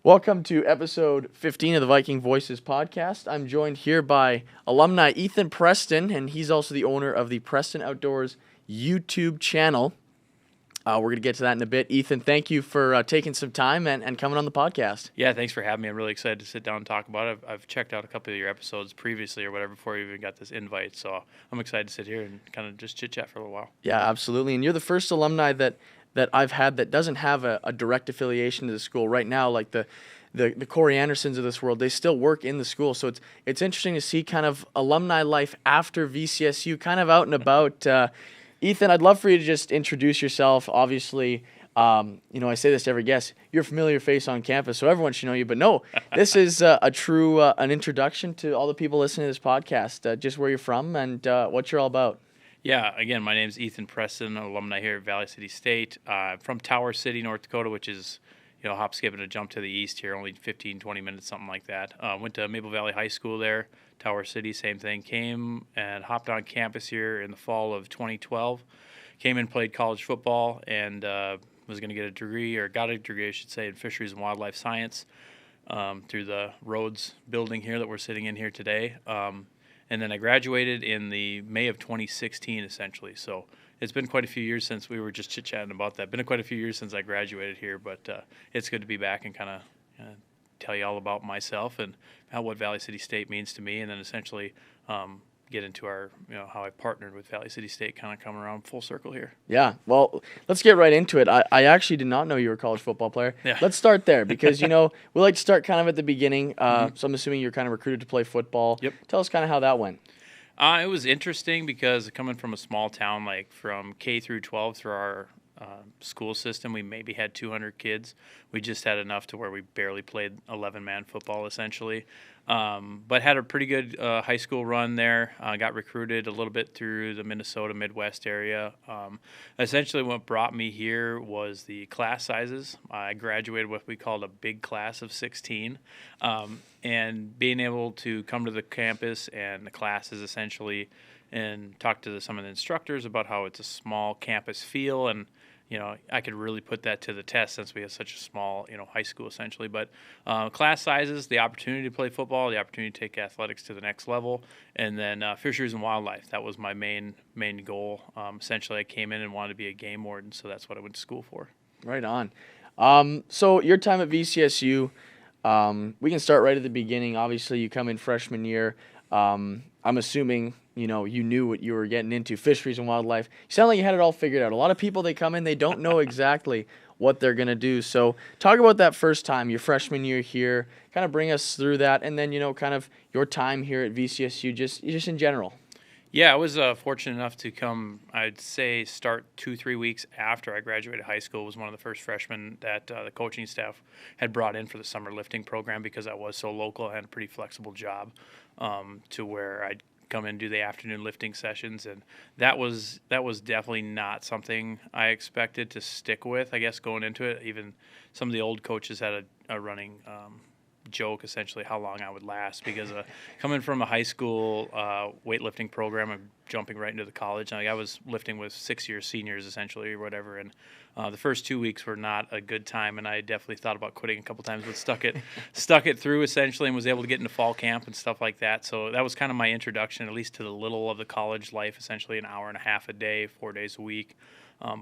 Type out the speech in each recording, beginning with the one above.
Welcome to episode 15 of the Viking Voices podcast. I'm joined here by alumni Ethen Preston, and he's also the owner of the Preston Outdoors YouTube channel. We're going to get to that in a bit. Ethen, thank you for taking some time and coming on the podcast. Yeah, thanks for having me. I'm really excited to sit down and talk about it. I've checked out a couple of your episodes previously or whatever before you even got this invite, so I'm excited to sit here and kind of just chit-chat for a little while. Yeah, absolutely. And you're the first alumni that I've had that doesn't have a direct affiliation to the school. Right now, like the Corey Andersons of this world, they still work in the school. So it's interesting to see kind of alumni life after VCSU, kind of out and about. Ethen, I'd love for you to just introduce yourself. Obviously, I say this to every guest. You're a familiar face on campus, so everyone should know you. But no, this is a true an introduction to all the people listening to this podcast, just where you're from and what you're all about. Yeah, again, my name is Ethen Preston, an alumni here at Valley City State. From Tower City, North Dakota, which is, hop, skip, and a jump to the east here, only 15, 20 minutes, something like that. Went to Maple Valley High School there. Tower City, same thing. Came and hopped on campus here in the fall of 2012. Came and played college football and was going to get a degree, or got a degree, I should say, in fisheries and wildlife science through the Rhodes building here that we're sitting in here today. And then I graduated in the May of 2016, essentially. So it's been quite a few years since we were just chit-chatting about that. Been quite a few years since I graduated here, but it's good to be back and kind of tell you all about myself and what Valley City State means to me, and then essentially get into our, how I partnered with Valley City State, kind of coming around full circle here. Yeah, well, let's get right into it. I actually did not know you were a college football player. Yeah. Let's start there because, we like to start kind of at the beginning. So I'm assuming you're kind of recruited to play football. Yep. Tell us kind of how that went. It was interesting because coming from a small town, like from K through 12 through our school system, we maybe had 200 kids. We just had enough to where we barely played 11-man football, essentially. But had a pretty good high school run there. Got recruited a little bit through the Minnesota Midwest area. Essentially what brought me here was the class sizes. I graduated what we called a big class of 16. And being able to come to the campus and the classes essentially and talk to some of the instructors about how it's a small campus feel, and I could really put that to the test since we have such a small, high school essentially. But class sizes, the opportunity to play football, the opportunity to take athletics to the next level, and then fisheries and wildlife. That was my main goal. Essentially, I came in and wanted to be a game warden, so that's what I went to school for. Right on. So your time at VCSU, we can start right at the beginning. Obviously, you come in freshman year. I'm assuming you knew what you were getting into, fisheries and wildlife. You sound like you had it all figured out. A lot of people, they come in, they don't know exactly what they're going to do. So talk about that first time, your freshman year here. Kind of bring us through that, and then, kind of your time here at VCSU, just in general. Yeah, I was fortunate enough to come, I'd say, start 2-3 weeks after I graduated high school. Was one of the first freshmen that the coaching staff had brought in for the summer lifting program because I was so local. I had a pretty flexible job to where I'd come in and do the afternoon lifting sessions, and that was definitely not something I expected to stick with, I guess, going into it. Even some of the old coaches had a running joke, essentially, how long I would last, because coming from a high school weightlifting program and jumping right into the college, I was lifting with 6-year seniors essentially or whatever, and the first 2 weeks were not a good time, and I definitely thought about quitting a couple times, but stuck it through essentially, and was able to get into fall camp and stuff like that. So that was kind of my introduction, at least to the little of the college life, essentially an hour and a half a day, 4 days a week,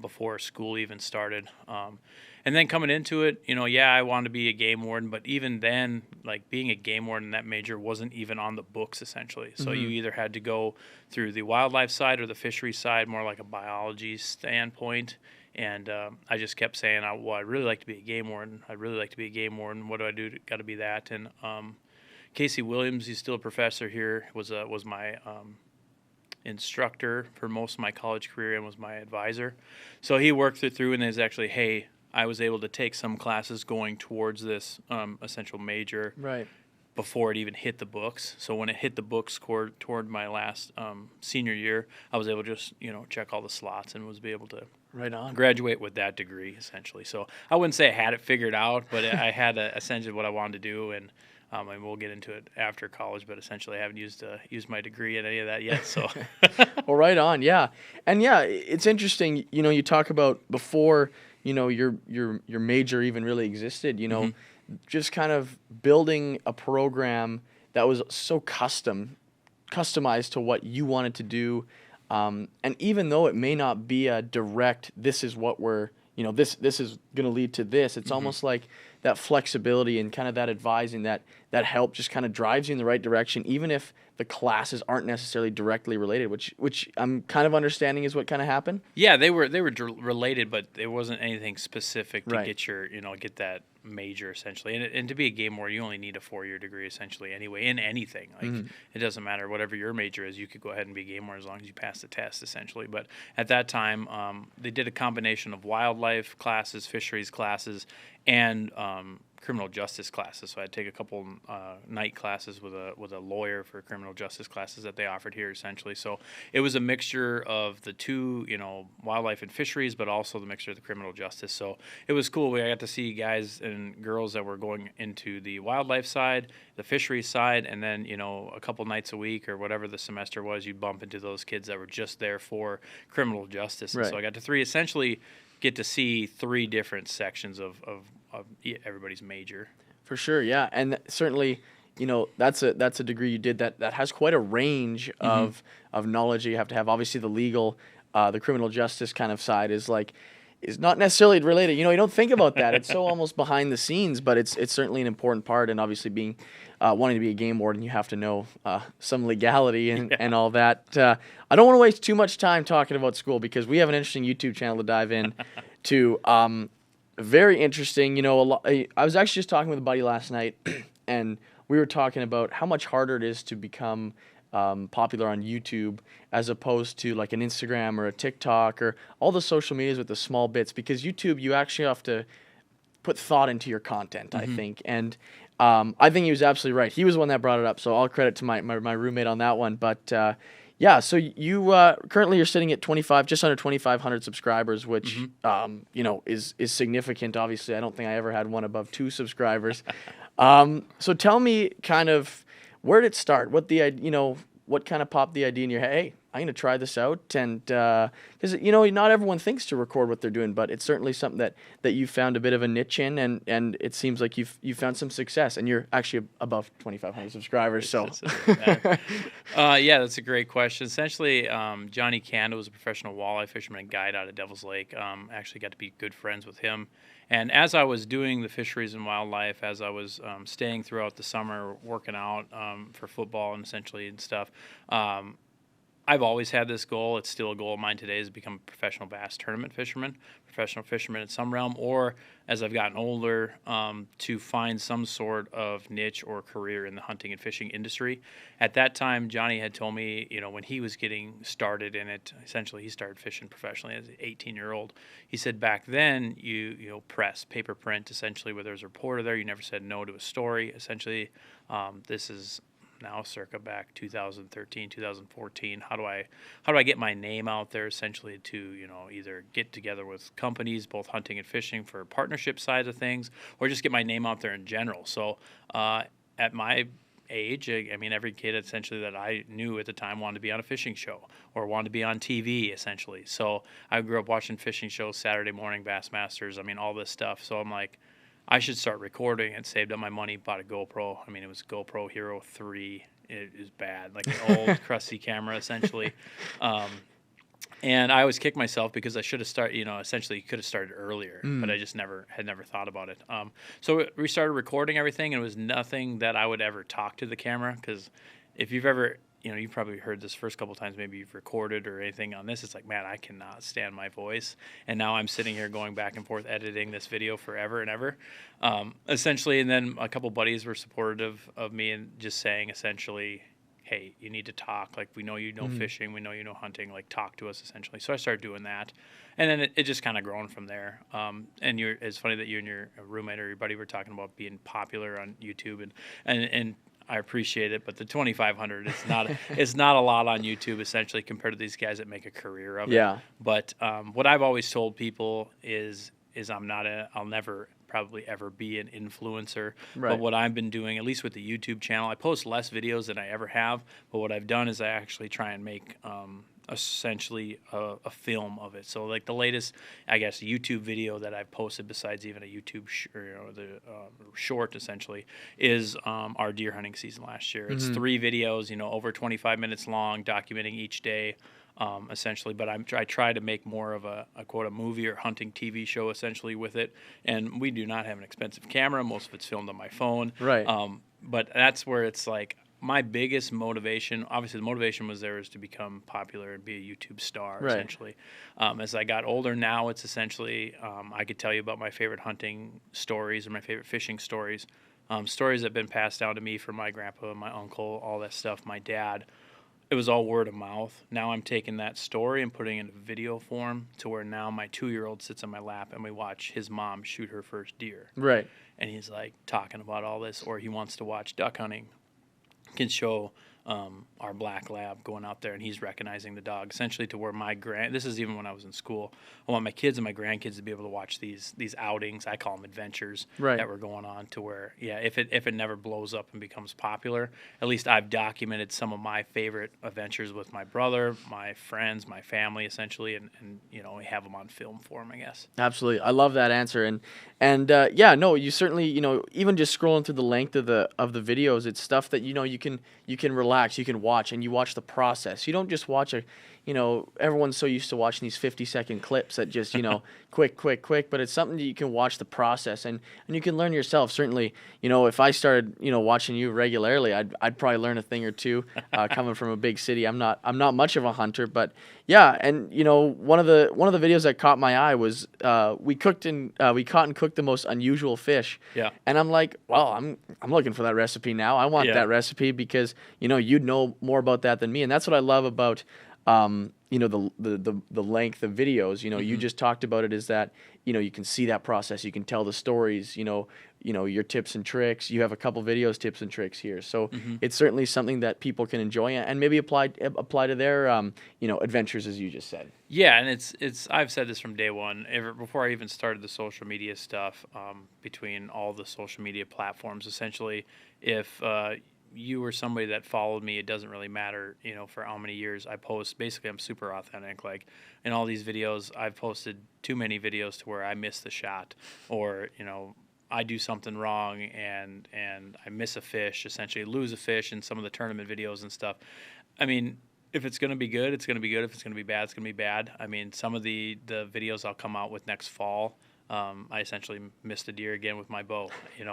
before school even started. And then coming into it, I wanted to be a game warden, but even then, like, being a game warden in that major wasn't even on the books, essentially. So you either had to go through the wildlife side or the fishery side, more like a biology standpoint. And I just kept saying, I'd really like to be a game warden. I'd really like to be a game warden. What do I do? Got to be that. And Casey Williams, he's still a professor here, was my instructor for most of my college career and was my advisor. So he worked it through, and is actually, hey, I was able to take some classes going towards this essential major Right. before it even hit the books. So when it hit the books toward my last senior year, I was able to just check all the slots and was able to Right on. graduate with that degree essentially. So I wouldn't say I had it figured out, but I had essentially what I wanted to do, and we'll get into it after college. But essentially, I haven't used my degree in any of that yet. So Well, right on, yeah. And yeah, it's interesting. You talk about before your major even really existed, just kind of building a program that was so customized to what you wanted to do. And even though it may not be a direct, this is what we're, this is going to lead to this, it's almost like that flexibility and kind of that advising that help just kind of drives you in the right direction, even if the classes aren't necessarily directly related, which I'm kind of understanding is what kind of happened. Yeah, they were related, but it wasn't anything specific to Right. get your get that major essentially. And to be a game warden, you only need a 4-year degree essentially anyway in anything. Like it doesn't matter whatever your major is, you could go ahead and be a game warden as long as you pass the test essentially. But at that time, they did a combination of wildlife classes, fisheries classes, and criminal justice classes. So I'd take a couple night classes with a lawyer for criminal justice classes that they offered here essentially. So it was a mixture of the two, wildlife and fisheries, but also the mixture of the criminal justice. So it was cool. I got to see guys and girls that were going into the wildlife side, the fisheries side, and then, a couple nights a week or whatever the semester was, you'd bump into those kids that were just there for criminal justice. And Right. so I got to essentially get to see 3 different sections of everybody's major. For sure, yeah, and certainly, that's a degree you did that has quite a range of knowledge that you have to have. Obviously, the legal, the criminal justice kind of side is not necessarily related. You don't think about that. It's so almost behind the scenes, but it's certainly an important part. And obviously, being wanting to be a game warden, you have to know some legality and all that. I don't want to waste too much time talking about school because we have an interesting YouTube channel to dive in to. Very interesting. I was actually just talking with a buddy last night, and we were talking about how much harder it is to become popular on YouTube as opposed to like an Instagram or a TikTok or all the social medias with the small bits. Because YouTube, you actually have to put thought into your content, I think. And I think he was absolutely right. He was the one that brought it up, so all credit to my roommate on that one. But yeah, so you currently you're sitting at just under 2,500 subscribers, which is significant. Obviously, I don't think I ever had one above 2 subscribers. So tell me, kind of, where did it start? What kind of popped the idea in your head? Hey, I'm going to try this out, and because not everyone thinks to record what they're doing, but it's certainly something that you found a bit of a niche in, and it seems like you found some success, and you're actually above 2,500 subscribers. So, yeah, that's a great question. Essentially, Johnny Cando was a professional walleye fisherman and guide out of Devil's Lake. Actually got to be good friends with him. And as I was doing the fisheries and wildlife, as I was staying throughout the summer, working out for football and essentially and stuff, I've always had this goal. It's still a goal of mine today, is to become a professional bass tournament fisherman, professional fisherman in some realm, or as I've gotten older, to find some sort of niche or career in the hunting and fishing industry. At that time, Johnny had told me, when he was getting started in it, essentially he started fishing professionally as an 18-year-old. He said back then, you press, paper print, essentially, where there's a reporter there, you never said no to a story. Essentially, this is now circa back 2013, 2014. How do I get my name out there essentially to, either get together with companies, both hunting and fishing for partnership side of things, or just get my name out there in general. So at my age, I mean, every kid essentially that I knew at the time wanted to be on a fishing show or wanted to be on TV essentially. So I grew up watching fishing shows, Saturday morning, Bassmasters, I mean, all this stuff. So I'm like, I should start recording, and saved up my money, bought a GoPro. I mean, it was GoPro Hero 3. It is bad, like an old crusty camera essentially. And I always kick myself because I should have started, essentially could have started earlier, but I just had never thought about it. So we started recording everything, and it was nothing that I would ever talk to the camera, because if you've ever, you've probably heard this first couple times, maybe you've recorded or anything on this, it's like, man, I cannot stand my voice. And now I'm sitting here going back and forth editing this video forever and ever. Essentially, and then a couple buddies were supportive of me and just saying essentially, hey, you need to talk. Like, we know you know fishing, we know you know hunting, like, talk to us essentially. So I started doing that. And then it just kind of grown from there. And it's funny that you and your roommate or your buddy were talking about being popular on YouTube, and I appreciate it, but the 2,500 it's not a lot on YouTube essentially compared to these guys that make a career of it. Yeah. But what I've always told people is I'll never probably ever be an influencer. Right. But what I've been doing, at least with the YouTube channel, I post less videos than I ever have. But what I've done is I actually try and make essentially a film of it. So like the latest, I guess, YouTube video that I've posted, besides even a YouTube the short essentially, is our deer hunting season last year. It's 3 videos, over 25 minutes long, documenting each day. Essentially, but I try to make more of a quote a movie or hunting TV show essentially with it, and we do not have an expensive camera. Most of it's filmed on my phone. Right. But that's where it's like my biggest motivation. Obviously, the motivation was there is to become popular and be a YouTube star. Right. Essentially, as I got older, now it's essentially I could tell you about my favorite hunting stories or my favorite fishing stories, stories that have been passed down to me from my grandpa, my uncle, all that stuff, my dad. It was all word of mouth. Now I'm taking that story and putting it in video form to where now my 2-year-old sits on my lap and we watch his mom shoot her first deer. Right. And he's like talking about all this, or he wants to watch duck hunting. Can show our black lab going out there and he's recognizing the dog, essentially to where this is even when I was in school. I want my kids and my grandkids to be able to watch these outings. I call them adventures. Right. That were going on, to where, if it never blows up and becomes popular, at least I've documented some of my favorite adventures with my brother, my friends, my family, essentially, and we have them on film for them, I guess. Absolutely. I love that answer. And yeah, no, you certainly, even just scrolling through the length of the videos, it's stuff that, you can relax, you can watch, and you watch the process. You don't just watch everyone's so used to watching these 50-second clips that just, quick, but it's something that you can watch the process and you can learn yourself. Certainly, if I started, watching you regularly, I'd probably learn a thing or two, coming from a big city. I'm not much of a hunter, but yeah. And, one of the videos that caught my eye was, we caught and cooked the most unusual fish. Yeah. And I'm like, well, I'm looking for that recipe now. I want that recipe because, you'd know more about that than me. And that's what I love about, the length of videos, you just talked about it, is that, you can see that process, you can tell the stories, your tips and tricks. You have a couple videos, tips and tricks here. So it's certainly something that people can enjoy and maybe apply to their, adventures, as you just said. Yeah, and it's I've said this from day one, before I even started the social media stuff, between all the social media platforms, essentially, if you were somebody that followed me, it doesn't really matter, for how many years I post. Basically, I'm super authentic. Like in all these videos, I've posted too many videos to where I miss the shot, or I do something wrong and I miss a fish, essentially lose a fish in some of the tournament videos and stuff. I mean, if it's going to be good, it's going to be good. If it's going to be bad, it's going to be bad. I mean, some of the videos I'll come out with next fall, I essentially missed a deer again with my bow,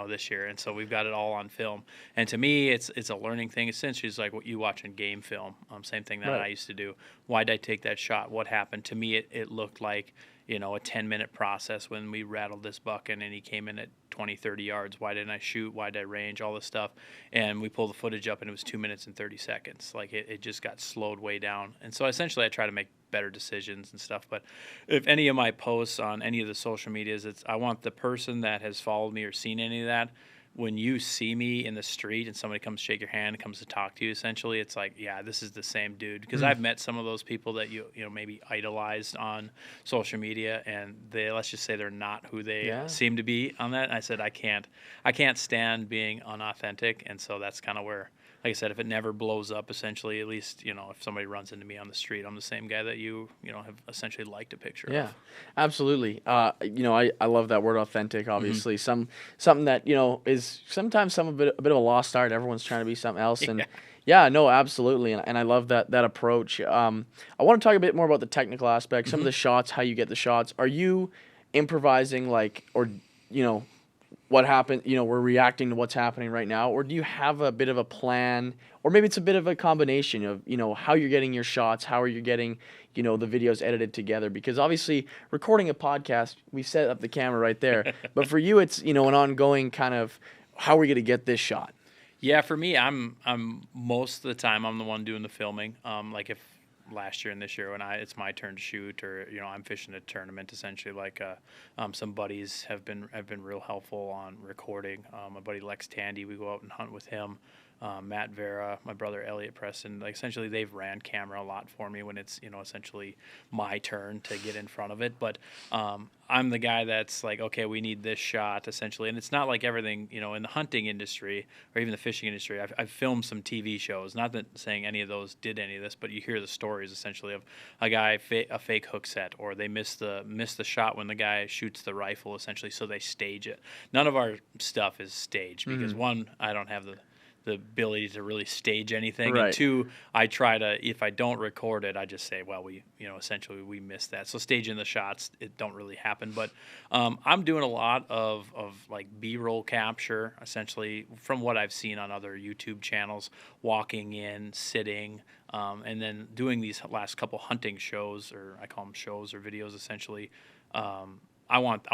this year. And so we've got it all on film. And to me, it's a learning thing. Essentially, it's like what you watch in game film. Same thing that Right. I used to do. Why did I take that shot? What happened? To me, it looked like, a 10-minute process when we rattled this buck and he came in at 20, 30 yards. Why didn't I shoot? Why did I range? All this stuff. And we pulled the footage up and it was 2 minutes and 30 seconds. Like it just got slowed way down. And so essentially I try to make better decisions and stuff. But if any of my posts on any of the social medias, I want the person that has followed me or seen any of that, when you see me in the street and somebody comes shake your hand, comes to talk to you, essentially, it's like, yeah, this is the same dude. Because I've met some of those people that you maybe idolized on social media, and let's just say they're not who they seem to be on that. And I said, I can't stand being unauthentic, and so that's kind of where, like I said, if it never blows up, essentially, at least, if somebody runs into me on the street, I'm the same guy that you have essentially liked a picture of. Yeah, absolutely. I love that word, authentic, obviously. Something that, is sometimes a bit of a lost art. Everyone's trying to be something else. And yeah, no, absolutely. And I love that approach. I want to talk a bit more about the technical aspect, some of the shots, how you get the shots. Are you improvising, or, what happened, we're reacting to what's happening right now, or do you have a bit of a plan, or maybe it's a bit of a combination of, how you're getting your shots, how are you getting, the videos edited together? Because obviously recording a podcast, we set up the camera right there, but for you, it's, an ongoing kind of, how are we going to get this shot? Yeah, for me, I'm most of the time I'm the one doing the filming. Like if last year and this year when it's my turn to shoot, or I'm fishing a tournament, essentially, like some buddies have been real helpful on recording. My buddy Lex Tandy, we go out and hunt with him. Matt Vera, my brother Elliot Preston, like essentially they've ran camera a lot for me when it's, essentially my turn to get in front of it. But I'm the guy that's like, okay, we need this shot essentially. And it's not like everything, in the hunting industry or even the fishing industry. I've filmed some TV shows, not that saying any of those did any of this, but you hear the stories essentially of a guy, a fake hook set, or they miss the shot when the guy shoots the rifle essentially. So they stage it. None of our stuff is staged because one, I don't have the ability to really stage anything, Right. and two, I try to, if I don't record it, I just say, well, essentially we missed that. So staging the shots, it don't really happen. But I'm doing a lot of like B-roll capture, essentially from what I've seen on other YouTube channels, walking in, sitting, and then doing these last couple hunting shows, or I call them shows or videos, essentially. I want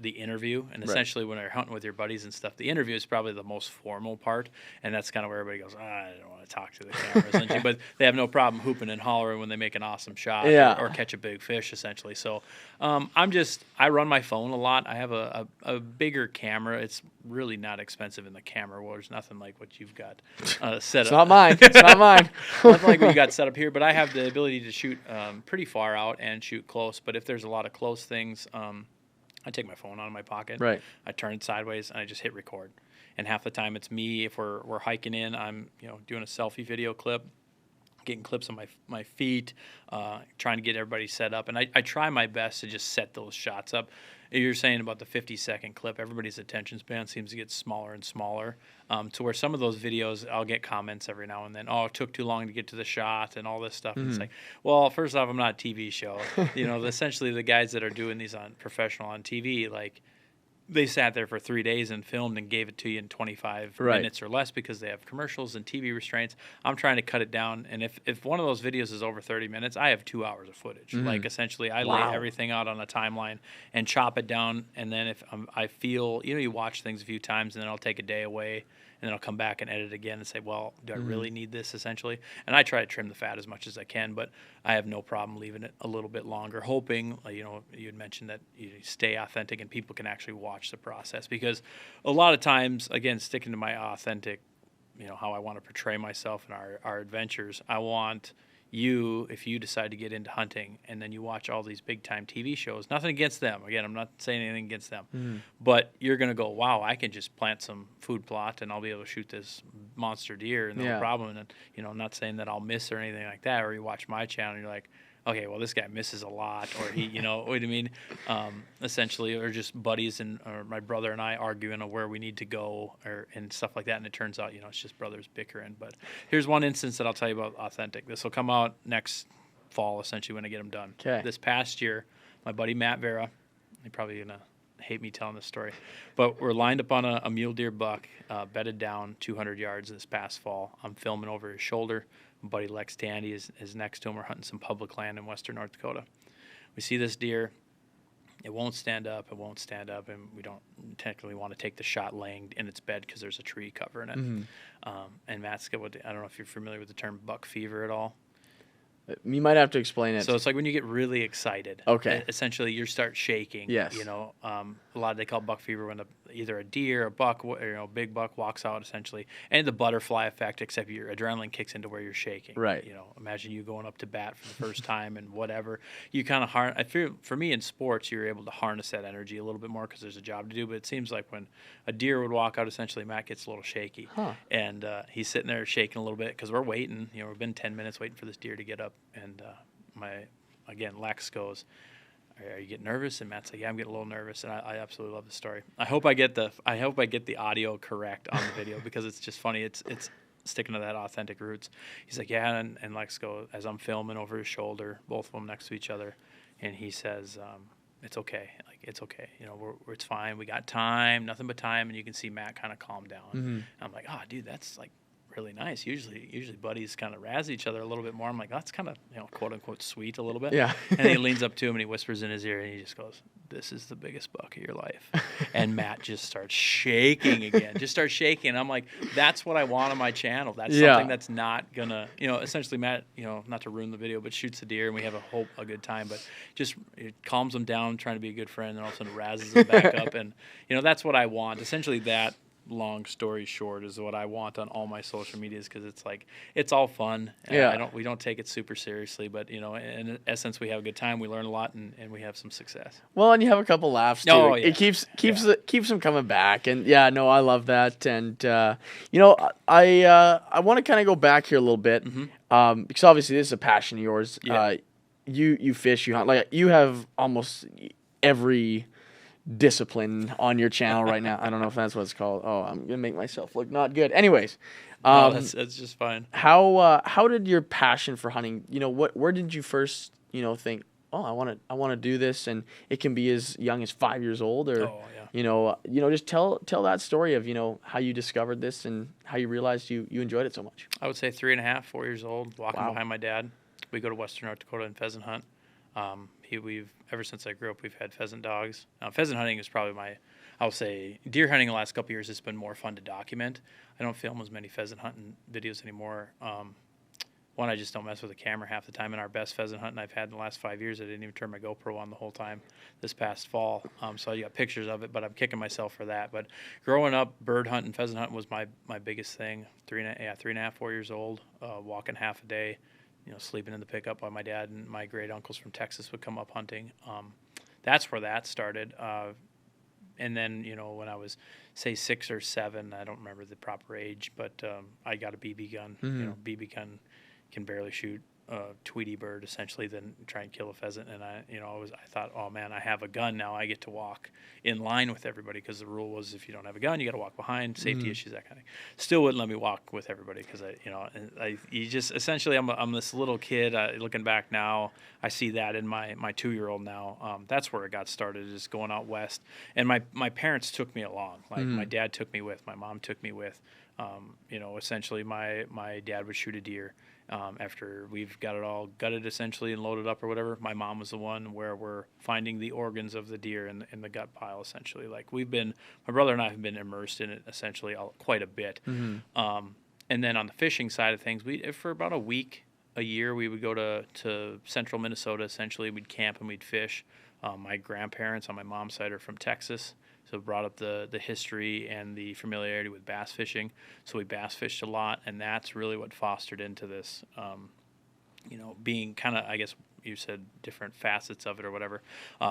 the interview, and essentially when you're hunting with your buddies and stuff, the interview is probably the most formal part, and that's kind of where everybody goes, I don't want to talk to the camera, essentially. But they have no problem hooping and hollering when they make an awesome shot or catch a big fish, essentially. So I run my phone a lot. I have a bigger camera. It's really not expensive in the camera world. There's nothing like what you've got set up. It's not mine. It's not mine. Nothing like what you got set up here, but I have the ability to shoot pretty far out and shoot close. But if there's a lot of close things, I take my phone out of my pocket. Right. I turn it sideways and I just hit record. And half the time it's me. If we're hiking in, I'm doing a selfie video clip, getting clips of my feet, trying to get everybody set up. And I try my best to just set those shots up. You're saying about the 50-second clip, everybody's attention span seems to get smaller and smaller, to where some of those videos, I'll get comments every now and then, oh, it took too long to get to the shot and all this stuff. And it's like, well, first off, I'm not a TV show. Essentially the guys that are doing these on professional on TV, like, they sat there for 3 days and filmed and gave it to you in 25 minutes or less because they have commercials and TV restraints. I'm trying to cut it down. And if one of those videos is over 30 minutes, I have 2 hours of footage. Like, essentially, I lay everything out on a timeline and chop it down. And then if I feel, you watch things a few times, and then I'll take a day away, and then I'll come back and edit again and say, well, do I really need this, essentially? And I try to trim the fat as much as I can, but I have no problem leaving it a little bit longer, hoping, you had mentioned that you stay authentic and people can actually watch the process. Because a lot of times, again, sticking to my authentic, how I want to portray myself and our adventures, I want you, if you decide to get into hunting and then you watch all these big time TV shows, nothing against them. Again, I'm not saying anything against them, but you're going to go, wow, I can just plant some food plot and I'll be able to shoot this monster deer and no problem. And, I'm not saying that I'll miss or anything like that. Or you watch my channel and you're like, okay, well, this guy misses a lot, or he, what I mean, essentially, or just buddies or my brother and I arguing on where we need to go and stuff like that. And it turns out, it's just brothers bickering. But here's one instance that I'll tell you about authentic. This will come out next fall, essentially, when I get them done. Okay. This past year, my buddy Matt Vera, he's probably going to hate me telling this story, but we're lined up on a mule deer buck, bedded down 200 yards this past fall. I'm filming over his shoulder. My buddy Lex Tandy is next to him. We're hunting some public land in western North Dakota. We see this deer. It won't stand up. And we don't technically want to take the shot laying in its bed because there's a tree covering it. And Matt's got I don't know if you're familiar with the term buck fever at all. You might have to explain it. So it's like when you get really excited. Okay. Essentially, you start shaking. Yes. A lot they call buck fever when either a deer, a buck, big buck walks out, essentially, and the butterfly effect. Except your adrenaline kicks into where you're shaking. Right. Imagine you going up to bat for the first time and whatever. You kind of I feel for me in sports, you're able to harness that energy a little bit more because there's a job to do. But it seems like when a deer would walk out, essentially, Matt gets a little shaky, and he's sitting there shaking a little bit because we're waiting. We've been 10 minutes waiting for this deer to get up. And Lex goes, "Are you getting nervous?" And Matt's like, "Yeah, I'm getting a little nervous." And I absolutely love the story. I hope I get the audio correct on the video because it's just funny. It's sticking to that authentic roots. He's like, "Yeah," and Lex goes as I'm filming over his shoulder, both of them next to each other, and he says, "It's okay. Like it's okay. It's fine. We got time. Nothing but time." And you can see Matt kind of calm down. And I'm like, "Oh, dude, that's like." Really nice. Usually buddies kind of razz each other a little bit more. I'm like, that's kind of, quote unquote sweet a little bit. Yeah. And he leans up to him and he whispers in his ear and he just goes, "This is the biggest buck of your life." And Matt just starts shaking again. I'm like, that's what I want on my channel. That's something that's not gonna, essentially Matt, not to ruin the video, but shoots the deer and we have a good time, but just it calms him down, trying to be a good friend, and all of a sudden razzes him back up. And that's what I want. Essentially long story short is what I want on all my social medias, because it's like it's all fun. Yeah. We don't take it super seriously, but in essence, we have a good time. We learn a lot, and we have some success. Well, and you have a couple laughs too. Oh, It yeah. keeps them coming back, and yeah, no, I love that. And I want to kind of go back here a little bit, because obviously this is a passion of yours. Yeah. You fish, you hunt, like you have almost every discipline on your channel right now. I don't know if that's what it's called. Oh, I'm gonna make myself look not good. Anyways, No, that's just fine. how did your passion for hunting? Where did you first think, oh, I want to do this, and it can be as young as 5 years old, or Oh, yeah. just tell that story of how you discovered this and how you realized you enjoyed it so much. I would say 3.5, 4 years old, walking Wow. behind my dad. We go to Western North Dakota and pheasant hunt. We've ever since I grew up, we've had pheasant dogs. Pheasant hunting is probably I'll say deer hunting the last couple of years has been more fun to document. I don't film as many pheasant hunting videos anymore. One, I just don't mess with the camera half the time. And our best pheasant hunting I've had in the last 5 years, I didn't even turn my GoPro on the whole time this past fall. So I got pictures of it, but I'm kicking myself for that. But growing up, bird hunting, pheasant hunting was my biggest thing. 3.5, 4 years old, walking half a day, sleeping in the pickup while my dad and my great uncles from Texas would come up hunting. That's where that started. And then, when I was, say, 6 or 7, I don't remember the proper age, but I got a BB gun. BB gun can barely shoot a Tweety bird, essentially, than try and kill a pheasant. And I thought, oh man, I have a gun now. I get to walk in line with everybody, because the rule was if you don't have a gun, you got to walk behind. Safety issues, that kind of thing. Still wouldn't let me walk with everybody, because I'm this little kid. Looking back now, I see that in my 2-year-old now. That's where it got started, is going out west. And my parents took me along. Like my dad took me with, my mom took me with. Essentially my dad would shoot a deer. After we've got it all gutted essentially and loaded up or whatever, my mom was the one where we're finding the organs of the deer in the gut pile, essentially. Like my brother and I have been immersed in it essentially quite a bit. And then on the fishing side of things, for about a year, we would go to central Minnesota. Essentially, we'd camp and we'd fish. My grandparents on my mom's side are from Texas, so it brought up the history and the familiarity with bass fishing. So we bass fished a lot, and that's really what fostered into this, being kind of, I guess you said, different facets of it or whatever.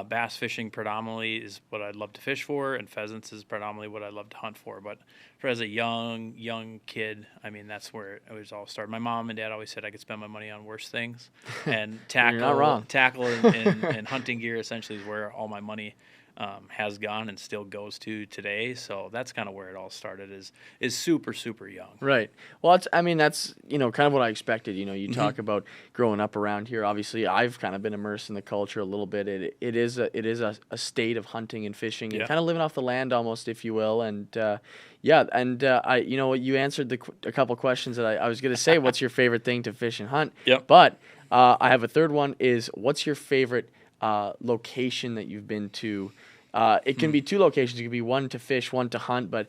Bass fishing predominantly is what I'd love to fish for, and pheasants is predominantly what I love to hunt for. But as a young kid, I mean, that's where it was all started. My mom and dad always said I could spend my money on worse things, and You're not wrong. tackle and hunting gear essentially is where all my money has gone and still goes to today. So that's kind of where it all started, is super, super young. Right. Well, that's kind of what I expected. You talk about growing up around here. Obviously, I've kind of been immersed in the culture a little bit. It is a state of hunting and fishing, and kind of living off the land almost, if you will. And you answered a couple questions that I was going to say. What's your favorite thing to fish and hunt? Yep. But I have a third one. Is what's your favorite location that you've been to? It can be two locations. It could be one to fish, one to hunt. But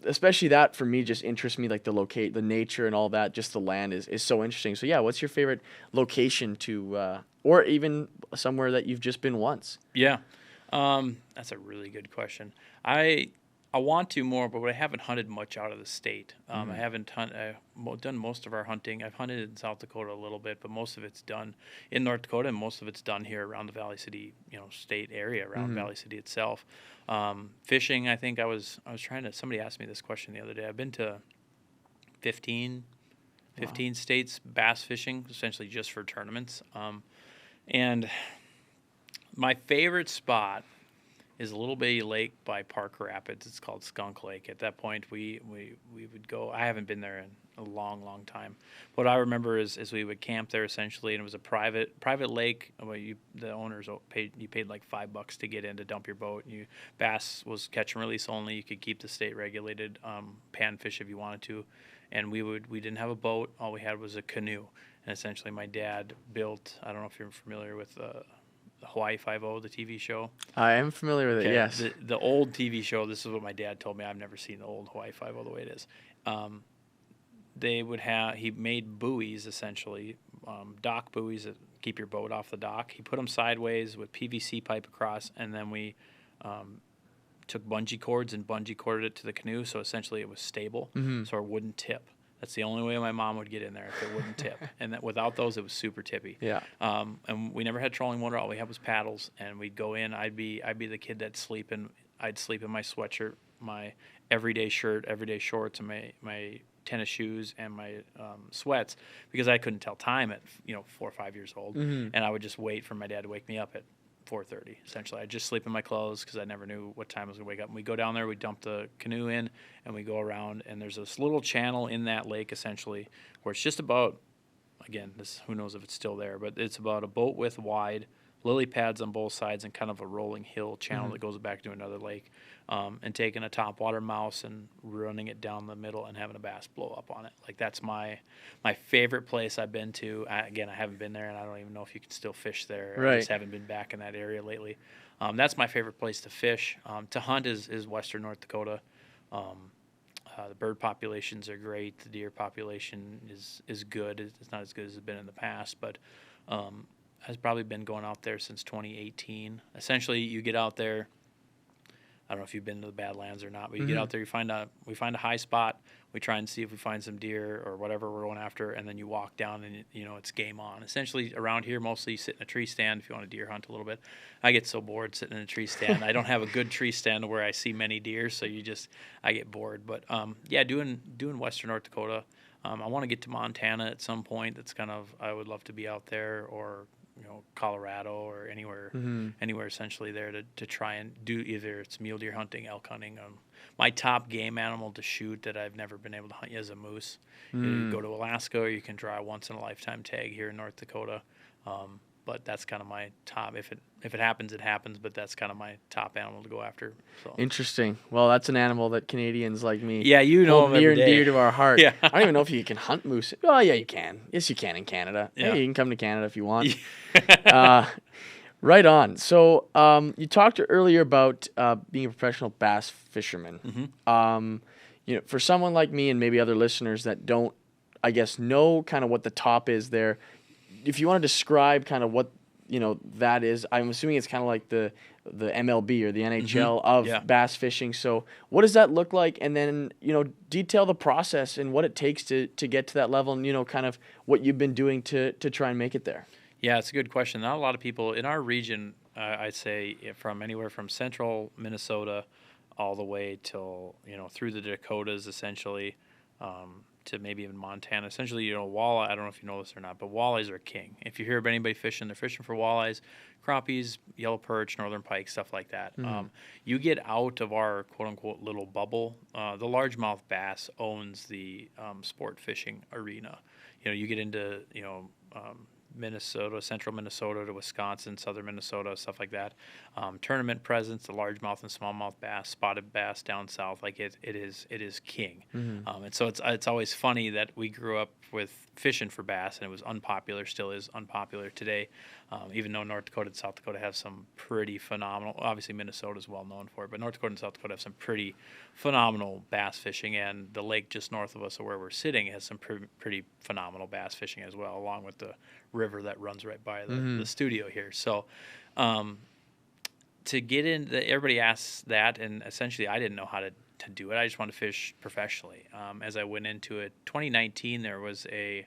especially that for me just interests me, like the nature and all that. Just the land is so interesting. So yeah, what's your favorite location to, or even somewhere that you've just been once? Yeah, that's a really good question. I want to more, but I haven't hunted much out of the state. I haven't done most of our hunting. I've hunted in South Dakota a little bit, but most of it's done in North Dakota, and most of it's done here around the Valley City, state area, around Valley City itself. Fishing, I think I was trying to. Somebody asked me this question the other day. I've been to 15 states bass fishing, essentially just for tournaments. And my favorite spot is a little bitty lake by Park Rapids. It's called Skunk Lake. At that point, we would go. I haven't been there in a long time. What I remember is we would camp there essentially, and it was a private lake. The owners paid like $5 to get in to dump your boat. Bass was catch and release only. You could keep the state regulated pan fish if you wanted to, and we didn't have a boat. All we had was a canoe, and essentially my dad built. I don't know if you're familiar with Hawaii Five-0, the TV show. I am familiar with it, yes. The old TV show, this is what my dad told me. I've never seen the old Hawaii Five-0 the way it is. He made buoys, essentially, dock buoys that keep your boat off the dock. He put them sideways with PVC pipe across, and then we took bungee cords and bungee corded it to the canoe, so essentially it was stable, so it wouldn't tip. That's the only way my mom would get in there, if it wouldn't tip. And that without those, it was super tippy. Yeah. And we never had trolling motor. All we had was paddles, and we'd go in. I'd be the kid that'd sleep in. I'd sleep in my sweatshirt, my everyday shirt, everyday shorts, and my tennis shoes and my sweats, because I couldn't tell time at 4 or 5 years old, and I would just wait for my dad to wake me up at 4:30. Essentially, I'd just sleep in my clothes because I never knew what time I was gonna wake up. And we go down there, we dump the canoe in, and we go around. And there's this little channel in that lake, essentially, where it's just about, again, this, who knows if it's still there, but it's about a boat width wide, lily pads on both sides, and kind of a rolling hill channel that goes back to another lake. And taking a topwater mouse and running it down the middle and having a bass blow up on it. Like, that's my favorite place I've been to. Again, I haven't been there, and I don't even know if you can still fish there. Right. I just haven't been back in that area lately. That's my favorite place to fish. To hunt is western North Dakota. The bird populations are great. The deer population is good. It's not as good as it's been in the past, but I've probably been going out there since 2018. Essentially, you get out there. I don't know if you've been to the Badlands or not, but you get out there, we find a high spot, we try and see if we find some deer or whatever we're going after, and then you walk down and it's game on. Essentially, around here, mostly you sit in a tree stand if you want to deer hunt a little bit. I get so bored sitting in a tree stand. I don't have a good tree stand where I see many deer, so I get bored. But yeah, doing western North Dakota. I want to get to Montana at some point. That's kind of, I would love to be out there, or Colorado, or anywhere essentially there to try and do, either it's mule deer hunting, elk hunting. My top game animal to shoot that I've never been able to hunt yet is a moose. You go to Alaska, or you can draw a once in a lifetime tag here in North Dakota. But that's kind of my top. If it happens, it happens. But that's kind of my top animal to go after. So Interesting. Well, that's an animal that Canadians like me, hold near and every day. dear to our heart. Yeah. I don't even know if you can hunt moose. Oh, yeah, you can. Yes, you can in Canada. Yeah. Hey, you can come to Canada if you want. Right on. So you talked earlier about being a professional bass fisherman. For someone like me and maybe other listeners that don't, I guess, know kind of what the top is there, if you want to describe kind of what that is, I'm assuming it's kind of like the MLB or the NHL of bass fishing. So what does that look like? And then detail the process and what it takes to get to that level, and kind of what you've been doing to try and make it there. Yeah, it's a good question. Not a lot of people in our region. I'd say from anywhere from central Minnesota all the way till through the Dakotas, essentially. To maybe even Montana. Essentially, walleye, I don't know if you know this or not, but walleyes are king. If you hear of anybody fishing, they're fishing for walleyes, crappies, yellow perch, northern pike, stuff like that. You get out of our quote-unquote little bubble. The largemouth bass owns the sport fishing arena. You get into, Minnesota, central Minnesota to Wisconsin, southern Minnesota, stuff like that. Tournament presence, the largemouth and smallmouth bass, spotted bass down south, like it is king. And so it's always funny that we grew up with fishing for bass, and it was unpopular, still is unpopular today. Even though North Dakota and South Dakota have some pretty phenomenal, obviously Minnesota is well known for it, but North Dakota and South Dakota have some pretty phenomenal bass fishing, and the lake just north of us, or where we're sitting, has some pretty phenomenal bass fishing as well, along with the river that runs right by the studio here. So to get in, everybody asks that, and essentially I didn't know how to do it. I just wanted to fish professionally. As I went into it, 2019, there was a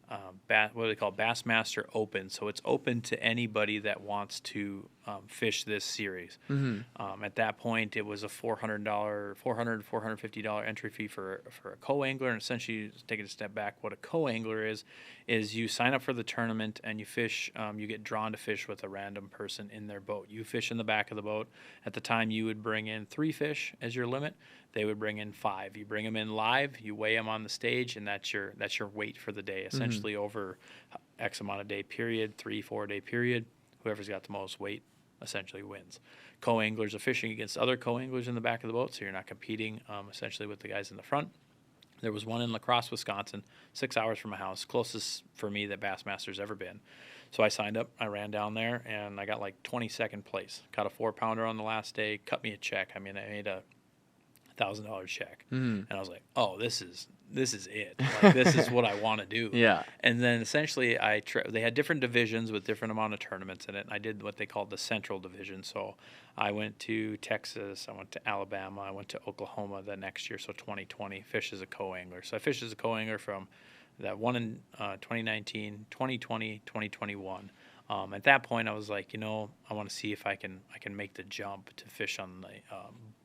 what do they call Bassmaster Open. So it's open to anybody that wants to fish this series. At that point, it was a $450 entry fee for a co-angler. And essentially, taking a step back, what a co-angler is you sign up for the tournament and you fish. You get drawn to fish with a random person in their boat. You fish in the back of the boat. At the time, you would bring in 3 fish as your limit. They would bring in 5. You bring them in live. You weigh them on the stage, and that's your weight for the day. Essentially, over X amount of day period, 3-4 day period, whoever's got the most weight essentially wins. Co-anglers are fishing against other co-anglers in the back of the boat, so you're not competing essentially with the guys in the front. There was one in La Crosse, Wisconsin, 6 hours from my house, closest for me that Bassmaster's ever been. So I signed up, I ran down there, and I got like 22nd place. Caught a 4-pounder on the last day, cut me a check. I mean, I made a $1,000 check. And I was like, oh, this is it. Like, this is what I want to do. Yeah. And then essentially they had different divisions with different amount of tournaments in it. And I did what they called the Central Division. So I went to Texas, I went to Alabama, I went to Oklahoma the next year, so 2020, fished as a co-angler. So I fished as a co-angler from that one in 2019, 2020, 2021. At that point, I was like, I want to see if I can make the jump to fish on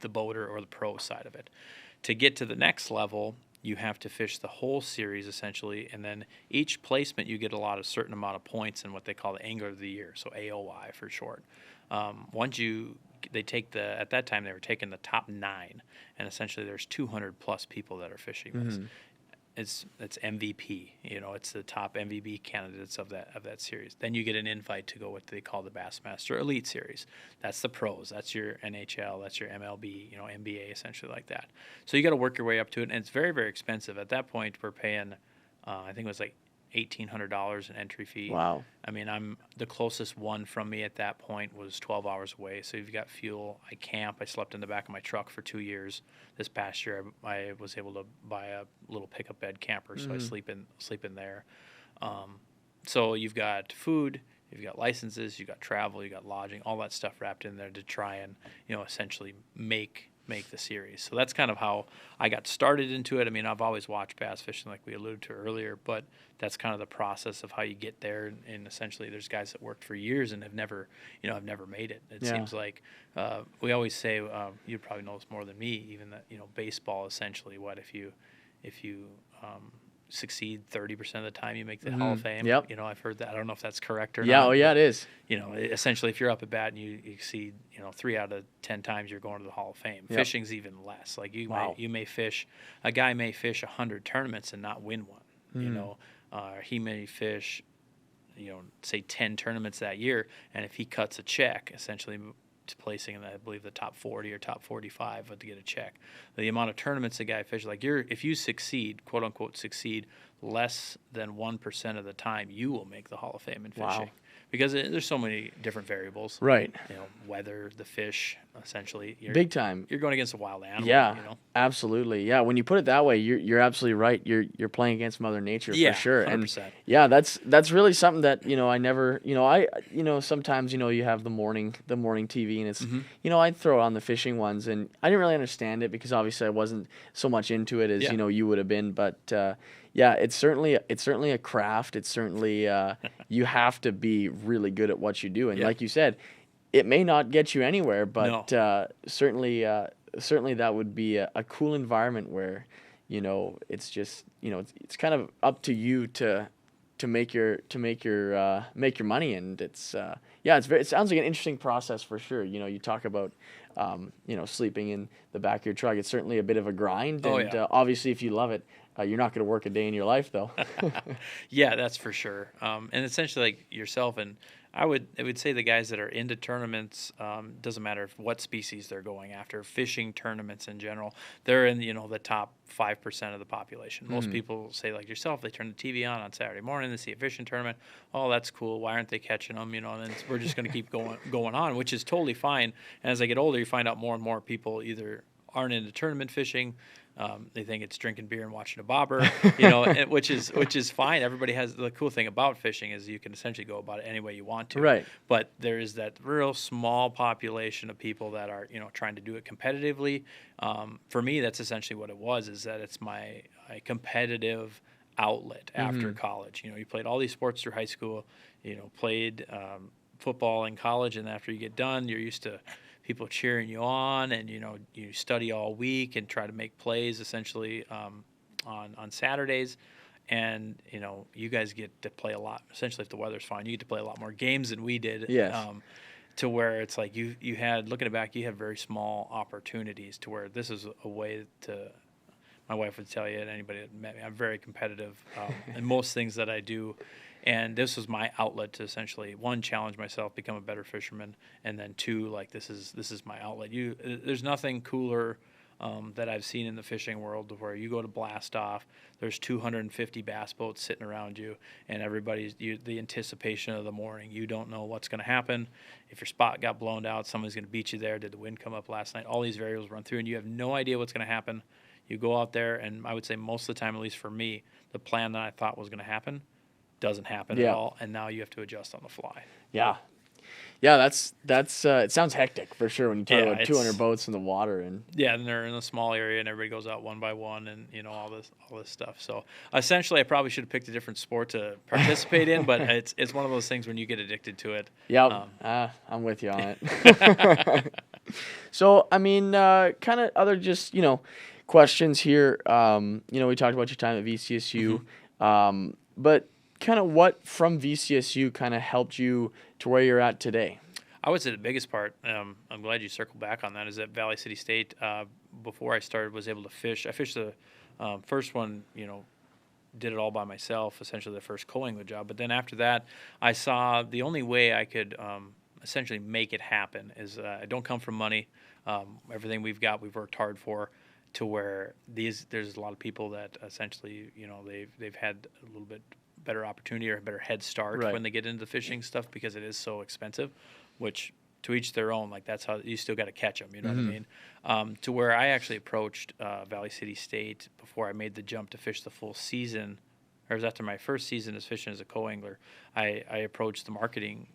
the boater or the pro side of it. To get to the next level, you have to fish the whole series essentially, and then each placement you get a certain amount of points in what they call the Angler of the Year, so AOI for short. At that time they were taking the top 9, and essentially there's 200 plus people that are fishing this. It's MVP, it's the top MVP candidates of that series. Then you get an invite to go what they call the Bassmaster Elite Series. That's the pros. That's your NHL. That's your MLB. NBA, essentially like that. So you got to work your way up to it, and it's very, very expensive. At that point, we're paying, I think it was like $1,800 an entry fee. Wow. I mean, the closest one from me at that point was 12 hours away. So you've got fuel. I camp. I slept in the back of my truck for 2 years. This past year, I was able to buy a little pickup bed camper, so I sleep in there. So you've got food, you've got licenses, you've got travel, you've got lodging, all that stuff wrapped in there to try and essentially make the series. So that's kind of how I got started into it. I mean, I've always watched bass fishing like we alluded to earlier, but that's kind of the process of how you get there. And essentially there's guys that worked for years and have never made it. It seems like we always say, you probably know this more than me, even that, baseball essentially, what if you succeed 30% of the time, you make the Hall of Fame. Yep. I've heard that. I don't know if that's correct or Yeah. not. Oh yeah, it is. Essentially, if you're up at bat and you exceed, 3 out of 10 times, you're going to the Hall of Fame. Yep. Fishing's even less. Like you may fish, a guy may fish 100 tournaments and not win one. He may fish, say 10 tournaments that year, and if he cuts a check, essentially to placing in, I believe, the top 40 or top 45 to get a check. The amount of tournaments a guy fishes, if you succeed, quote unquote, succeed less than 1% of the time, you will make the Hall of Fame in fishing. Wow. Because there's so many different variables. Right. Weather, the fish, essentially. Big time. You're going against a wild animal. Yeah, absolutely. Yeah, when you put it that way, you're absolutely right. You're playing against Mother Nature for sure. 100%. And yeah, that's really something that I never sometimes you have the morning TV and it's I'd throw on the fishing ones and I didn't really understand it because obviously I wasn't so much into it as you would have been, but yeah, it's certainly a craft. It's certainly you have to be really good at what you do, and like you said, it may not get you anywhere, but certainly that would be a cool environment where it's just it's kind of up to you to make your money, and it sounds like an interesting process for sure. You talk about sleeping in the back of your truck. It's certainly a bit of a grind, and obviously if you love it, you're not going to work a day in your life though. Yeah, that's for sure. And essentially like yourself, and I would say the guys that are into tournaments, doesn't matter what species they're going after, fishing tournaments in general, they're in the top 5% of the population. Most people say like yourself, they turn the TV on Saturday morning, they see a fishing tournament. Oh, that's cool. Why aren't they catching them? And then we're just going to keep going on, which is totally fine. And as I get older, you find out more and more people either aren't into tournament fishing. They think it's drinking beer and watching a bobber, which is fine. Everybody has the cool thing about fishing is you can essentially go about it any way you want to. Right. But there is that real small population of people that are trying to do it competitively. For me, that's essentially what it was. Is that it's my competitive outlet after college. You played all these sports through high school. Played football in college, and after you get done, you're used to people cheering you on, and you study all week and try to make plays essentially on Saturdays, and you guys get to play a lot. Essentially, if the weather's fine, you get to play a lot more games than we did. Yes. To where it's like you had, looking back, you had very small opportunities to where this is a way to. My wife would tell you, and anybody that met me, I'm very competitive in most things that I do. And this was my outlet to essentially, one, challenge myself, become a better fisherman, and then two, like this is my outlet. There's nothing cooler that I've seen in the fishing world, where you go to blast off, there's 250 bass boats sitting around you, and the anticipation of the morning. You don't know what's going to happen. If your spot got blown out, someone's going to beat you there. Did the wind come up last night? All these variables run through, and you have no idea what's going to happen. You go out there, and I would say most of the time, at least for me, the plan that I thought was going to happen doesn't happen at all, and now you have to adjust on the fly. Yeah. Yeah, that's it sounds hectic for sure when you talk about 200 boats in the water. And and they're in a small area, and everybody goes out one by one, and all this stuff. So essentially, I probably should have picked a different sport to participate in, but it's one of those things when you get addicted to it. Yeah, I'm with you on it. So I mean, kind of other just questions here. We talked about your time at VCSU, but kind of what from VCSU kind of helped you to where you're at today? I would say the biggest part, I'm glad you circled back on that, is that Valley City State, before I started, was able to fish. I fished the first one, did it all by myself, essentially the first co-angler job. But then after that, I saw the only way I could essentially make it happen is I don't come from money. Everything we've worked hard for, to where there's a lot of people that essentially, they've had a little bit better opportunity or a better head start when they get into the fishing stuff, because it is so expensive, which to each their own. Like, that's how you still got to catch them, you know what I mean? To where I actually approached Valley City State before I made the jump to fish the full season, or it was after my first season as fishing as a co-angler. I approached the marketing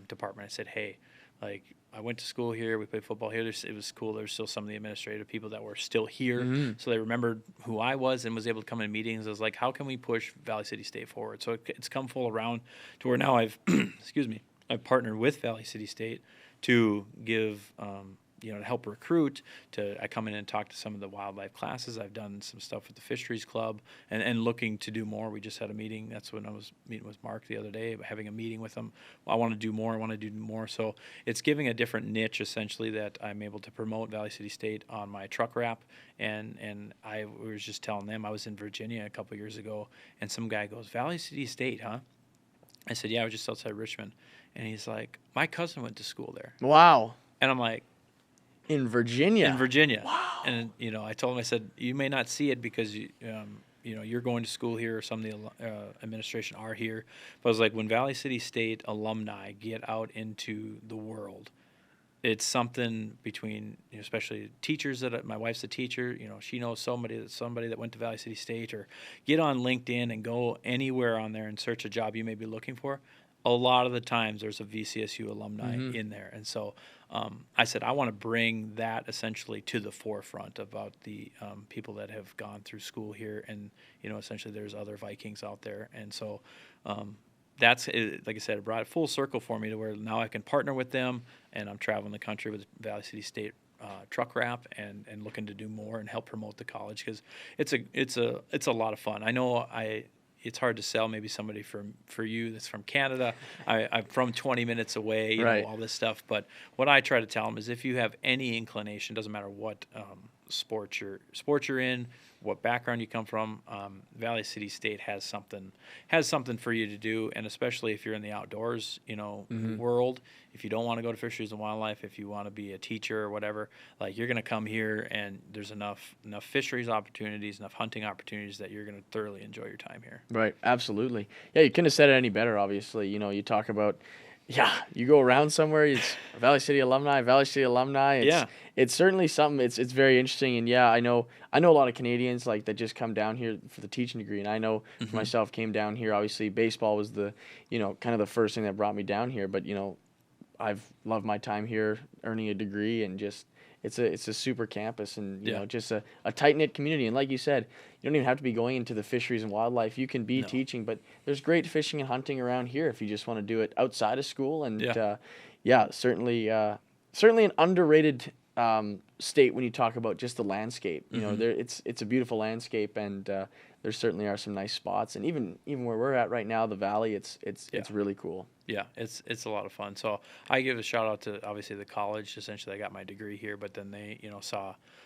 department. I said, hey, like, I went to school here. We played football here. It was cool. There's still some of the administrative people that were still here. So they remembered who I was and was able to come in meetings. I was like, how can we push Valley City State forward? So it's come full around to where now I've, I've partnered with Valley City State to give, to help recruit. I come in and talk to some of the wildlife classes. I've done some stuff with the Fisheries Club and looking to do more. We just had a meeting. That's when I was meeting with Mark the other day, having a meeting with him. I want to do more. So it's giving a different niche, essentially, that I'm able to promote Valley City State on my truck wrap. And I was just telling them, I was in Virginia a couple years ago, and some guy goes, Valley City State, huh? I said, yeah, I was just outside Richmond. And he's like, my cousin went to school there. Wow. And I'm like, in Virginia. Wow. And I told him, I said, you may not see it because you're going to school here, or some of the administration are here. But I was like, when Valley City State alumni get out into the world, it's something between, especially teachers my wife's a teacher, she knows somebody that went to Valley City State, or get on LinkedIn and go anywhere on there and search a job you may be looking for. A lot of the times there's a VCSU alumni in there. And so I said, I want to bring that essentially to the forefront about the people that have gone through school here. And, essentially there's other Vikings out there. And so that's, like I said, it brought it full circle for me to where now I can partner with them, and I'm traveling the country with Valley City State truck wrap and looking to do more and help promote the college, because it's a lot of fun. I know it's hard to sell maybe somebody for you that's from Canada. I'm from 20 minutes away, you know, all this stuff. But what I try to tell them is, if you have any inclination, doesn't matter what sport you're in, what background you come from, Valley City State has something for you to do. And especially if you're in the outdoors, world, if you don't want to go to fisheries and wildlife, if you want to be a teacher or whatever, like, you're going to come here, and there's enough fisheries opportunities, enough hunting opportunities, that you're going to thoroughly enjoy your time here. Right. Absolutely. Yeah. You couldn't have said it any better. Obviously, you talk about, you go around somewhere, it's Valley City alumni. It's certainly something. It's very interesting. And I know a lot of Canadians like that just come down here for the teaching degree. And I know for myself, came down here, obviously baseball was the, kind of the first thing that brought me down here. But, I've loved my time here, earning a degree, and just, it's a super campus, and just a tight-knit community. And like you said, you don't even have to be going into the fisheries and wildlife. You can be teaching, but there's great fishing and hunting around here if you just want to do it outside of school. And certainly an underrated state when you talk about just the landscape. It's a beautiful landscape, and there certainly are some nice spots. And even where we're at right now, the valley, it's really cool. Yeah, it's a lot of fun. So I give a shout out to, obviously, the college. Essentially, I got my degree here, but then they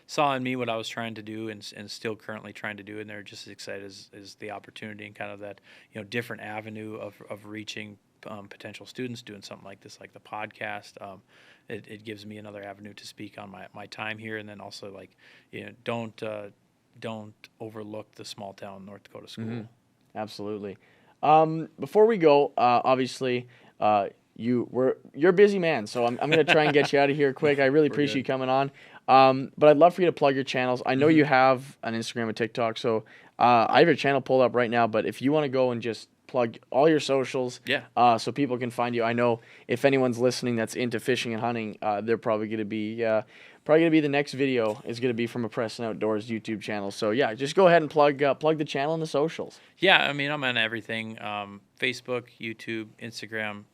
saw in me what I was trying to do, and still currently trying to do, and they're just as excited as the opportunity and kind of that different avenue of reaching potential students doing something like this, like the podcast. It gives me another avenue to speak on my time here, and then also like, don't overlook the small town North Dakota school. Mm-hmm. Absolutely. Before we go, obviously, you're a busy man, so I'm gonna try and get you out of here quick. I really appreciate you coming on. But I'd love for you to plug your channels. I know you have an Instagram and TikTok, so I have your channel pulled up right now. But if you want to go and just plug all your socials, so people can find you. I know if anyone's listening that's into fishing and hunting, they're probably gonna be the next video is gonna be from a Preston Outdoors YouTube channel. So yeah, just go ahead and plug the channel and the socials. Yeah, I mean, I'm on everything: Facebook, YouTube, Instagram,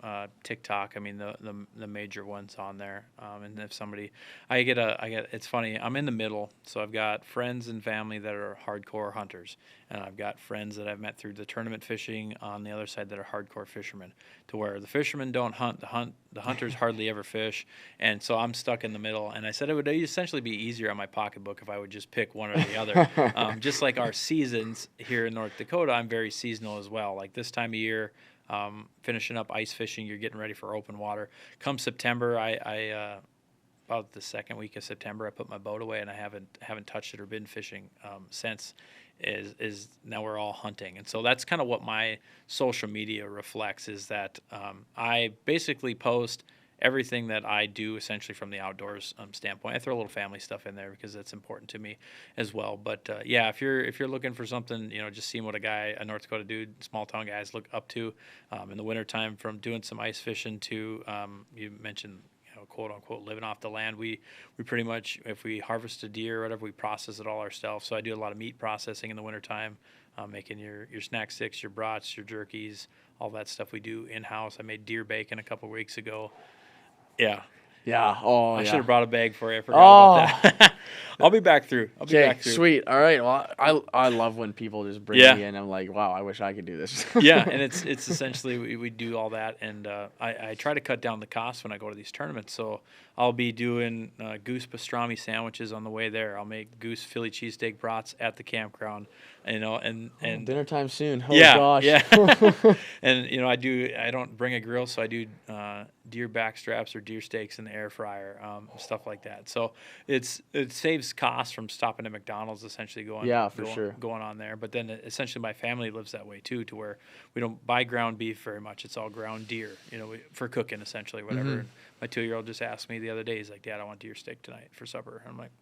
TikTok. I mean, the major ones on there. And if somebody, it's funny. I'm in the middle, so I've got friends and family that are hardcore hunters, and I've got friends that I've met through the tournament fishing on the other side that are hardcore fishermen. To where the fishermen don't hunt, the hunters hardly ever fish, and so I'm stuck in the middle. And I said it would essentially be easier on my pocketbook if I would just pick one or the other. Just like our seasons here in North Dakota, I'm very seasonal as well. Like this time of year, finishing up ice fishing, you're getting ready for open water. Come September, I about the second week of September, I put my boat away and I haven't touched it or been fishing since. Is now we're all hunting, and so that's kind of what my social media reflects, is that I basically post everything that I do essentially from the outdoors standpoint. I throw a little family stuff in there because that's important to me as well. But yeah, if you're looking for something, just seeing what a North Dakota dude, small town guys look up to in the wintertime, from doing some ice fishing to you mentioned, quote unquote, living off the land. We pretty much, if we harvest a deer or whatever, we process it all ourselves. So I do a lot of meat processing in the wintertime, making your snack sticks, your brats, your jerkies, all that stuff we do in-house. I made deer bacon a couple weeks ago. Yeah. Yeah. Oh, I yeah. should have brought a bag for you. I forgot about that. I'll be back through. Sweet. All right. Well, I love when people just bring me in. I'm like, wow, I wish I could do this. Yeah, and it's essentially we do all that, and I try to cut down the cost when I go to these tournaments. So I'll be doing goose pastrami sandwiches on the way there. I'll make goose Philly cheesesteak brats at the campground, and dinner time soon. Oh yeah, gosh. Yeah. And I don't bring a grill, so I do deer back straps or deer steaks in the air fryer, stuff like that. So it saves costs from stopping at McDonald's, essentially going on there. But then essentially my family lives that way too, to where we don't buy ground beef very much. It's all ground deer, for cooking essentially, whatever. Mm-hmm. And my 2-year-old just asked me the other day, he's like, "Dad, I want deer steak tonight for supper." I'm like,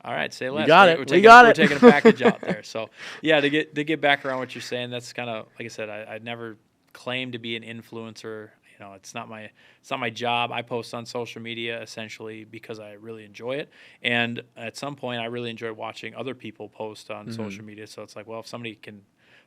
all right, say less. We're taking a package out there. So yeah, to get back around what you're saying, that's kind of, like I said, I'd never claimed to be an influencer. It's not my job. I post on social media essentially because I really enjoy it, and at some point I really enjoy watching other people post on social media. So it's like, well, if somebody can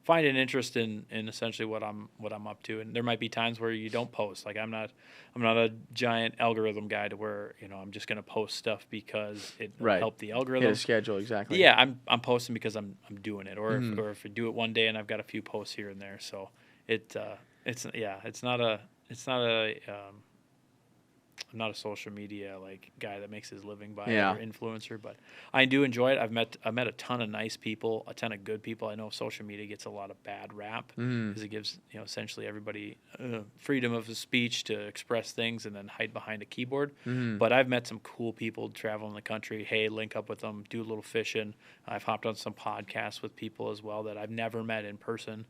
find an interest in essentially what I'm up to, and there might be times where you don't post. Like I'm not a giant algorithm guy to where I'm just going to post stuff because it will help the algorithm. Hit a schedule, exactly. Yeah, I'm posting because I'm doing it, or if I do it one day and I've got a few posts here and there. So it's I'm not a social media guy that makes his living by it, or influencer, but I do enjoy it. I've met a ton of nice people, a ton of good people. I know social media gets a lot of bad rap because it gives essentially everybody freedom of speech to express things and then hide behind a keyboard. But I've met some cool people traveling the country. Hey, link up with them, do a little fishing. I've hopped on some podcasts with people as well that I've never met in person.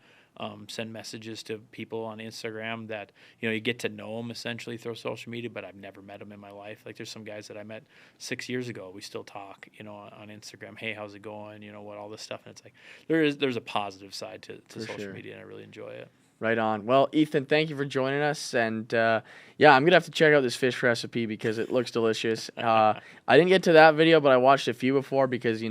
Send messages to people on Instagram that you get to know them essentially through social media, but I've never met them in my life. Like there's some guys that I met 6 years ago. We still talk, on Instagram. Hey, how's it going? What, all this stuff. And it's like there's a positive side to social media, and I really enjoy it. Right on. Well, Ethen, thank you for joining us, and I'm gonna have to check out this fish recipe because it looks delicious. I didn't get to that video, but I watched a few before because you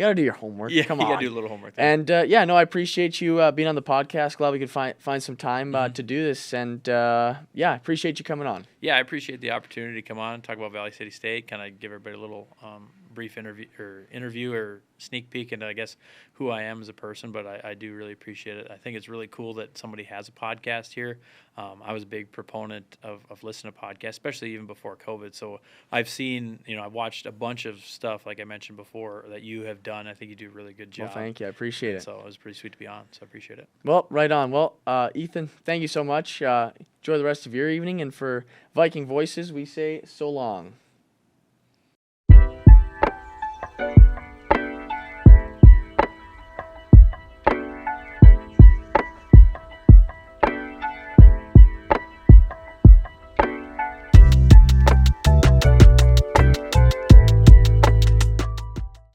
got to do your homework. Yeah, Come on. You got to do a little homework. And, I appreciate you being on the podcast. Glad we could find some time to do this. And, I appreciate you coming on. Yeah, I appreciate the opportunity to come on, talk about Valley City State, kind of give everybody a little brief interview or sneak peek into, I guess, who I am as a person, but I do really appreciate it. I think it's really cool that somebody has a podcast here. I was a big proponent of listening to podcasts, especially even before COVID. So I've seen, I've watched a bunch of stuff, like I mentioned before, that you have done. I think you do a really good job. Well, thank you. I appreciate it. So it was pretty sweet to be on, so I appreciate it. Well, right on. Well, Ethen, thank you so much. Enjoy the rest of your evening. And for Viking Voices, we say so long.